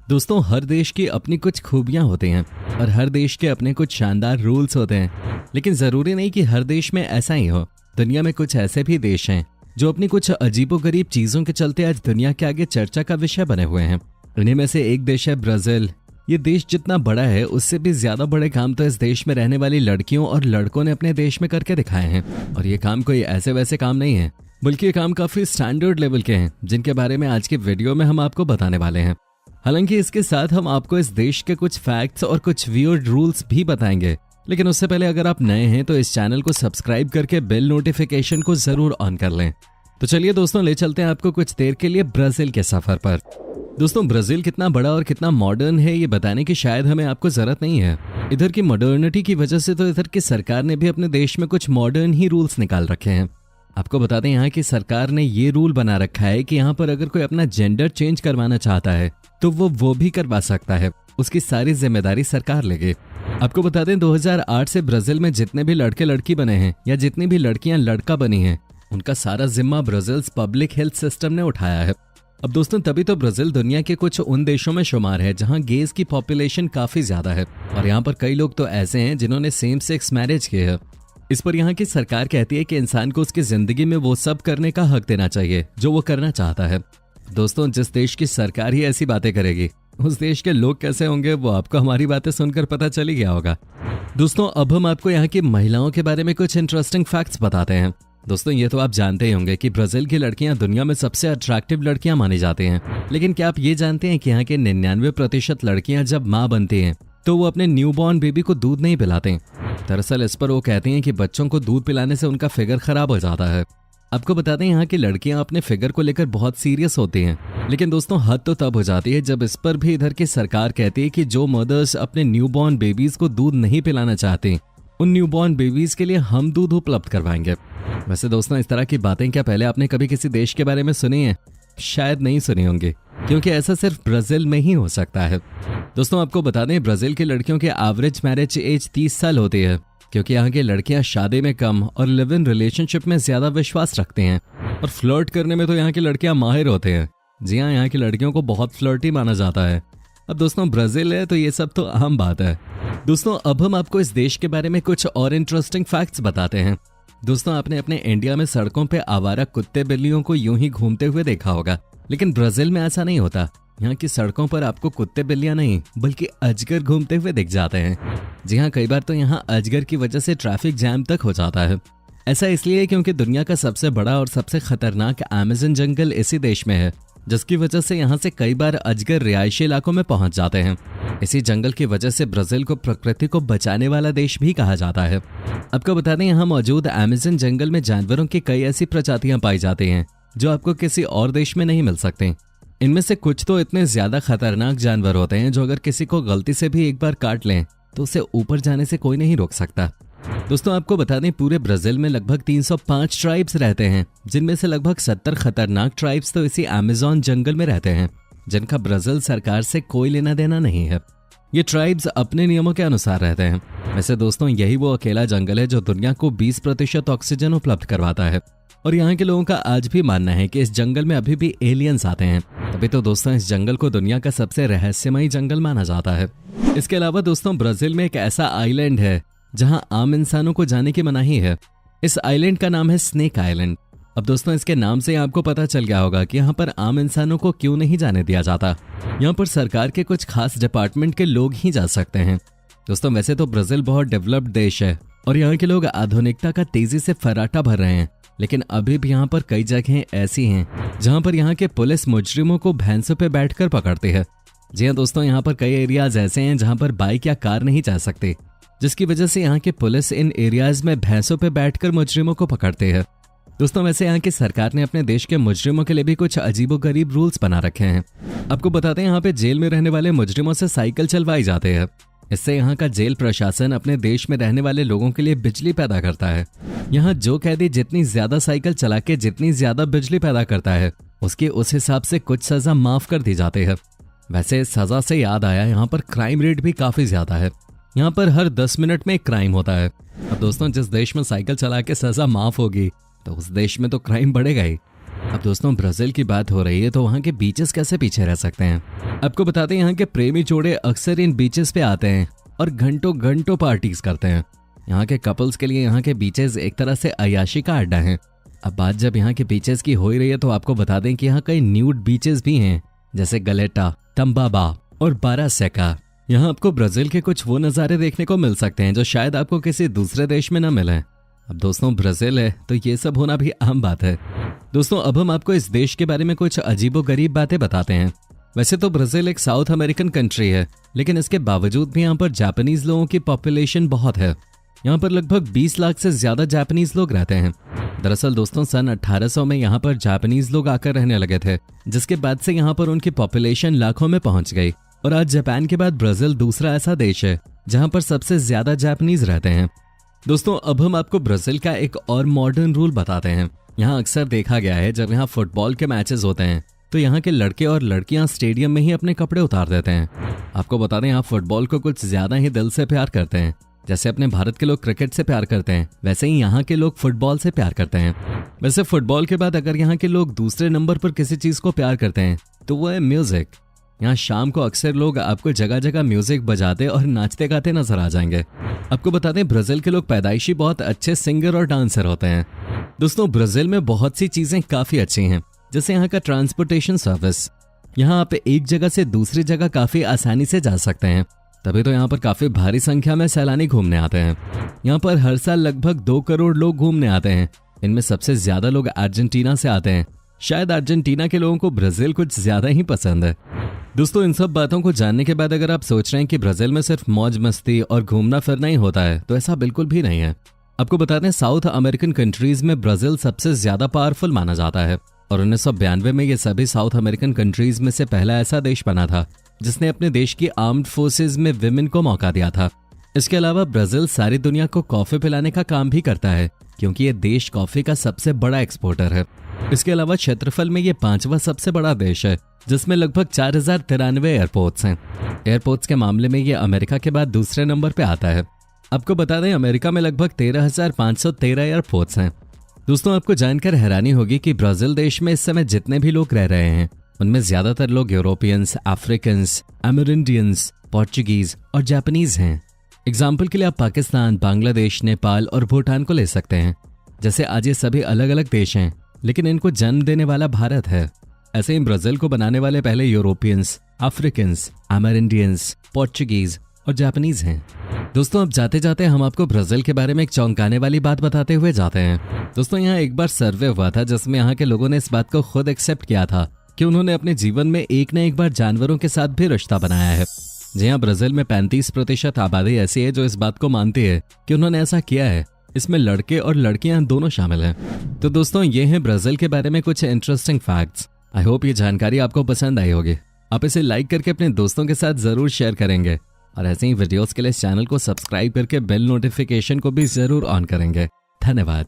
दोस्तों, हर देश की अपनी कुछ खूबियां होती हैं और हर देश के अपने कुछ शानदार रूल्स होते हैं। लेकिन जरूरी नहीं कि हर देश में ऐसा ही हो। दुनिया में कुछ ऐसे भी देश हैं जो अपनी कुछ अजीबोगरीब चीजों के चलते आज दुनिया के आगे चर्चा का विषय बने हुए हैं। इन्हीं में से एक देश है ब्राजील। ये देश जितना बड़ा है उससे भी ज्यादा बड़े काम तो इस देश में रहने वाली लड़कियों और लड़कों ने अपने देश में करके दिखाए हैं। और ये काम कोई ऐसे वैसे काम नहीं है, बल्कि ये काम काफी स्टैंडर्ड लेवल के हैं, जिनके बारे में आज के वीडियो में हम आपको बताने वाले हैं। हालांकि इसके साथ हम आपको इस देश के कुछ फैक्ट्स और कुछ वियर्ड रूल्स भी बताएंगे। लेकिन उससे पहले अगर आप नए हैं तो इस चैनल को सब्सक्राइब करके बेल नोटिफिकेशन को जरूर ऑन कर लें। तो चलिए दोस्तों, ले चलते हैं आपको कुछ देर के लिए ब्राजील के सफर पर। दोस्तों, ब्राजील कितना बड़ा और कितना मॉडर्न है ये बताने की शायद हमें आपको जरूरत नहीं है। इधर की मॉडर्निटी की वजह से तो इधर की सरकार ने भी अपने देश में कुछ मॉडर्न ही रूल्स निकाल रखे हैं। आपको बता दें, यहाँ की सरकार ने ये रूल बना रखा है कि यहाँ पर अगर कोई अपना जेंडर चेंज करवाना चाहता है तो वो भी करवा सकता है। उसकी सारी जिम्मेदारी सरकार लेगी। आपको बता दें, 2008 से ब्राजील में जितने भी लड़के लड़की बने हैं या जितनी भी लड़कियां लड़का बनी हैं, उनका सारा जिम्मा ब्राजील पब्लिक हेल्थ सिस्टम ने उठाया है। अब दोस्तों, तभी तो ब्राजील दुनिया के कुछ उन देशों में शुमार है जहां गेज की पॉपुलेशन काफी ज्यादा है और यहाँ पर कई लोग तो ऐसे हैं जिन्होंने सेम सेक्स मैरिज किए है। इस पर यहाँ की सरकार कहती है कि इंसान को उसकी जिंदगी में वो सब करने का हक देना चाहिए जो वो करना चाहता है। दोस्तों, जिस देश की सरकार ही ऐसी बातें करेगी, उस देश के लोग कैसे होंगे वो आपको हमारी बातें सुनकर पता चल ही गया होगा। दोस्तों, अब हम आपको यहाँ की महिलाओं के बारे में कुछ इंटरेस्टिंग फैक्ट्स बताते हैं। दोस्तों, ये तो आप जानते ही होंगे कि ब्राजील की लड़कियां दुनिया में सबसे अट्रैक्टिव लड़कियां मानी जाती हैं। लेकिन क्या आप ये जानते हैं कि यहाँ के 99% लड़कियां जब माँ बनती हैं तो वो अपने न्यूबॉर्न बेबी को दूध नहीं पिलाते। दरअसल इस पर वो कहती हैं कि बच्चों को दूध पिलाने से उनका फिगर खराब हो जाता है। आपको बता दें, यहाँ की लड़कियां अपने फिगर को लेकर बहुत सीरियस होती हैं। लेकिन दोस्तों, हद तो तब हो जाती है जब इस पर भी इधर की सरकार कहती है कि जो मदर्स अपने न्यूबॉर्न बेबीज को दूध नहीं पिलाना चाहती, उन न्यूबॉर्न बेबीज के लिए हम दूध उपलब्ध करवाएंगे। वैसे दोस्तों, इस तरह की बातें क्या पहले आपने कभी किसी देश के बारे में सुनी है? शायद नहीं सुनी होंगी, क्योंकि ऐसा सिर्फ ब्राजील में ही हो सकता है। दोस्तों, आपको बता दें, ब्राजील की लड़कियों की एवरेज मैरिज एज 30 साल होती है, क्योंकि यहाँ की लड़कियां शादी में कम और लिव इन रिलेशनशिप में ज्यादा विश्वास रखते हैं। और फ्लर्ट करने में तो यहाँ की लड़कियां माहिर होते हैं। जी हाँ, यहाँ की लड़कियों को बहुत फ्लर्टी माना जाता है। अब दोस्तों, ब्राजील है तो ये सब तो आम बात है। दोस्तों, अब हम आपको इस देश के बारे में कुछ और इंटरेस्टिंग फैक्ट्स बताते हैं। दोस्तों, आपने अपने इंडिया में सड़कों पे आवारा कुत्ते बिल्लियों को यूं ही घूमते हुए देखा होगा, लेकिन ब्राजील में ऐसा नहीं होता। यहाँ की सड़कों पर आपको कुत्ते बिल्लियां नहीं बल्कि अजगर घूमते हुए दिख जाते हैं। जी हाँ, कई बार तो यहाँ अजगर की वजह से ट्रैफिक जैम तक हो जाता है। ऐसा इसलिए क्योंकि दुनिया का सबसे बड़ा और सबसे खतरनाक अमेज़न जंगल इसी देश में है, जिसकी वजह से यहाँ से कई बार अजगर रिहायशी इलाकों में पहुंच जाते हैं। इसी जंगल की वजह से ब्राजील को प्रकृति को बचाने वाला देश भी कहा जाता है। आपको बता दें, यहाँ मौजूद अमेज़न जंगल में जानवरों की कई ऐसी प्रजातियां पाई जाती हैं जो आपको किसी और देश में नहीं मिल सकती। इनमें से कुछ तो इतने ज्यादा खतरनाक जानवर होते हैं जो अगर किसी को गलती से भी एक बार काट लें तो उसे ऊपर जाने से कोई नहीं रोक सकता। दोस्तों, आपको बता दें, पूरे ब्राजील में लगभग 305 ट्राइब्स रहते हैं, जिनमें से लगभग 70 खतरनाक ट्राइब्स तो इसी अमेज़न जंगल में रहते हैं, जिनका ब्राजील सरकार से कोई लेना देना नहीं है। ये ट्राइब्स अपने नियमों के अनुसार रहते हैं। वैसे दोस्तों, यही वो अकेला जंगल है जो दुनिया को 20% ऑक्सीजन उपलब्ध करवाता है। और यहाँ के लोगों का आज भी मानना है कि इस जंगल में अभी भी एलियंस आते हैं। तभी तो दोस्तों, इस जंगल को दुनिया का सबसे रहस्यमयी जंगल माना जाता है। इसके अलावा दोस्तों, ब्राजील में एक ऐसा आइलैंड है जहां आम इंसानों को जाने की मनाही है। इस आइलैंड का नाम है स्नेक आइलैंड। अब दोस्तों, इसके नाम से आपको पता चल गया होगा कि यहाँ पर आम इंसानों को क्यों नहीं जाने दिया जाता। यहाँ पर सरकार के कुछ खास डिपार्टमेंट के लोग ही जा सकते हैं। दोस्तों, वैसे तो ब्राजील बहुत डेवलप्ड देश है और यहाँ के लोग आधुनिकता का तेजी से फर्राटा भर रहे हैं, लेकिन अभी भी यहाँ पर कई जगहें ऐसी हैं जहाँ पर यहाँ के पुलिस मुजरिमों को भैंसों पे बैठकर पकड़ती है। जी हाँ दोस्तों, यहाँ पर कई एरियाज ऐसे हैं जहाँ पर बाइक या कार नहीं जा सकती, जिसकी वजह से यहाँ के पुलिस इन एरियाज में भैंसों पे बैठकर मुजरिमों को पकड़ते हैं। दोस्तों, वैसे यहाँ की सरकार ने अपने देश के मुजरिमों के लिए भी कुछ अजीबोगरीब रूल्स बना रखे हैं। आपको बताते हैं, यहाँ पे जेल में रहने वाले मुजरिमों से साइकिल चलवाई जाती है। इससे यहाँ का जेल प्रशासन अपने देश में रहने वाले लोगों के लिए बिजली पैदा करता है। यहाँ जो कैदी जितनी ज्यादा साइकिल चला के जितनी ज्यादा बिजली पैदा करता है, उसके उस हिसाब से कुछ सजा माफ कर दी जाती है। वैसे सजा से याद आया, यहाँ पर क्राइम रेट भी काफी ज्यादा है। यहाँ पर हर 10 मिनट में एक क्राइम होता है। अब दोस्तों, जिस देश में साइकिल चला के सजा माफ होगी तो उस देश में तो क्राइम बढ़ेगा ही। अब दोस्तों ब्राजील की बात हो रही है तो वहाँ के बीचेस कैसे पीछे रह सकते हैं। आपको बताते हैं यहाँ के प्रेमी जोड़े अक्सर इन बीचेस पे आते हैं और घंटों घंटों पार्टीज करते हैं। यहाँ के कपल्स के लिए यहाँ के बीचेस एक तरह से अय्याशी का अड्डा है। अब बात जब यहाँ के बीचेस की हो ही रही है तो आपको बता दें कि यहाँ कई न्यूड बीचेस भी हैं, जैसे गलेटा, तंबाबा और बारासेका। यहाँ आपको ब्राजील के कुछ वो नज़ारे देखने को मिल सकते हैं जो शायद आपको किसी दूसरे देश में न मिले। अब दोस्तों ब्राजील है तो ये सब होना भी आम बात है। दोस्तों अब हम आपको इस देश के बारे में कुछ अजीबोगरीब बातें बताते हैं। वैसे तो ब्राजील एक साउथ अमेरिकन कंट्री है, लेकिन इसके बावजूद भी यहाँ पर जापानीज लोगों की पॉपुलेशन बहुत है। यहाँ पर लगभग 20 लाख से ज्यादा जापानीज लोग रहते हैं। दरअसल दोस्तों सन 1800 में यहाँ पर जापानीज लोग आकर रहने लगे थे, जिसके बाद से यहाँ पर उनकी पॉपुलेशन लाखों में पहुंच गई और आज जापान के बाद ब्राजील दूसरा ऐसा देश है जहाँ पर सबसे ज्यादा जापानीज रहते हैं। दोस्तों अब हम आपको ब्राजील का एक और मॉडर्न रूल बताते हैं। यहाँ अक्सर देखा गया है जब यहाँ फुटबॉल के मैचेस होते हैं तो यहाँ के लड़के और लड़कियां स्टेडियम में ही अपने कपड़े उतार देते हैं। आपको बता दें यहाँ फुटबॉल को कुछ ज्यादा ही दिल से प्यार करते हैं। जैसे अपने भारत के लोग क्रिकेट से प्यार करते हैं, वैसे ही यहाँ के लोग फुटबॉल से प्यार करते हैं। वैसे फुटबॉल के बाद अगर यहाँ के लोग दूसरे नंबर पर किसी चीज को प्यार करते हैं तो वो है म्यूजिक। यहाँ शाम को अक्सर लोग आपको जगह जगह म्यूजिक बजाते और नाचते गाते नजर आ जाएंगे। आपको बता दें ब्राजील के लोग पैदाइशी बहुत अच्छे सिंगर और डांसर होते हैं। दोस्तों ब्राजील में बहुत सी चीजें काफी अच्छी हैं, जैसे यहाँ का ट्रांसपोर्टेशन सर्विस। यहाँ आप एक जगह से दूसरी जगह काफी आसानी से जा सकते हैं, तभी तो यहाँ पर काफी भारी संख्या में सैलानी घूमने आते हैं। यहाँ पर हर साल लगभग 2 करोड़ लोग घूमने आते हैं। इनमें सबसे ज्यादा लोग अर्जेंटीना से आते हैं। शायद अर्जेंटीना के लोगों को ब्राजील कुछ ज्यादा ही पसंद है। दोस्तों इन सब बातों को जानने के बाद अगर आप सोच रहे हैं कि ब्राजील में सिर्फ मौज मस्ती और घूमना फिरना ही होता है, तो ऐसा बिल्कुल भी नहीं है। आपको बता दें साउथ अमेरिकन कंट्रीज में ब्राजील सबसे ज्यादा पावरफुल माना जाता है और 1992 में ये सभी साउथ अमेरिकन कंट्रीज में से पहला ऐसा देश बना था जिसने अपने देश की आर्म्ड फोर्सेज में विमेन को मौका दिया था। इसके अलावा ब्राजील सारी दुनिया को कॉफी पिलाने का काम भी करता है, क्योंकि ये देश कॉफी का सबसे बड़ा एक्सपोर्टर है। इसके अलावा क्षेत्रफल में ये 5वां सबसे बड़ा देश है, जिसमें लगभग 4093 एयरपोर्ट्स हैं। एयरपोर्ट्स के मामले में ये अमेरिका के बाद दूसरे नंबर पे आता है। आपको बता दें अमेरिका में लगभग 13,513 एयरपोर्ट्स हैं। दोस्तों आपको जानकर हैरानी होगी कि ब्राजील देश में इस समय जितने भी लोग रह रहे हैं उनमें ज्यादातर लोग यूरोपियंस, अफ्रीकन्स, अमेरिंडियंस, पोर्चुगीज और जापानीज हैं। एग्जाम्पल के लिए आप पाकिस्तान, बांग्लादेश, नेपाल और भूटान को ले सकते हैं। जैसे आज ये सभी अलग अलग देश हैं, लेकिन इनको जन्म देने वाला भारत है। ऐसे ही ब्राजील को बनाने वाले पहले यूरोपियंस, अफ्रीकन्स, अमेरिंडियंस, पोर्चुगीज और जापानीज हैं। दोस्तों अब जाते जाते हम आपको ब्राजील के बारे में एक चौंकाने वाली बात बताते हुए जाते हैं। दोस्तों यहाँ एक बार सर्वे हुआ था जिसमें यहाँ के लोगों ने इस बात को खुद एक्सेप्ट किया था कि उन्होंने अपने जीवन में एक न एक बार जानवरों के साथ भी रिश्ता बनाया है। जी हाँ, ब्राजील में 35% आबादी ऐसी है जो इस बात को मानती है कि उन्होंने ऐसा किया है। इसमें लड़के और लड़कियां दोनों शामिल हैं। तो दोस्तों ये हैं ब्राजील के बारे में कुछ इंटरेस्टिंग फैक्ट्स। आई होप ये जानकारी आपको पसंद आई होगी। आप इसे लाइक करके अपने दोस्तों के साथ जरूर शेयर करेंगे और ऐसे ही वीडियोस के लिए इस चैनल को सब्सक्राइब करके बेल नोटिफिकेशन को भी जरूर ऑन करेंगे। धन्यवाद।